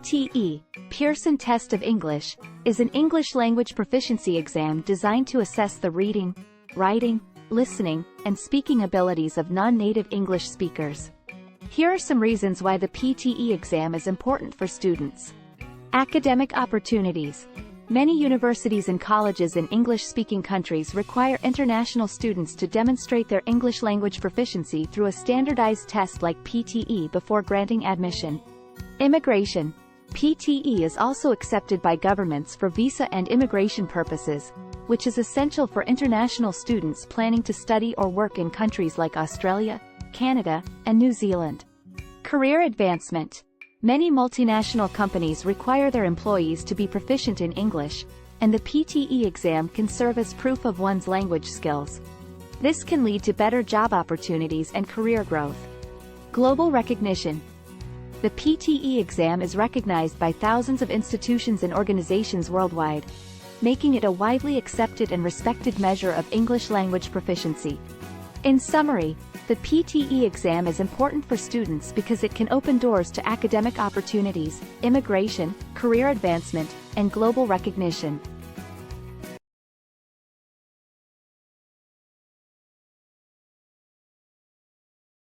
PTE, Pearson Test of English, is an English language proficiency exam designed to assess the reading, writing, listening, and speaking abilities of non-native English speakers. Here are some reasons why the PTE exam is important for students. Academic opportunities. Many universities and colleges in English-speaking countries require international students to demonstrate their English language proficiency through a standardized test like PTE before granting admission. Immigration. PTE is also accepted by governments for visa and immigration purposes, which is essential for international students planning to study or work in countries like Australia, Canada, and New Zealand. Career advancement. Many multinational companies require their employees to be proficient in English, and the PTE exam can serve as proof of one's language skills. This can lead to better job opportunities and career growth. Global recognition. The PTE exam is recognized by thousands of institutions and organizations worldwide, making it a widely accepted and respected measure of English language proficiency. In summary, the PTE exam is important for students because it can open doors to academic opportunities, immigration, career advancement, and global recognition.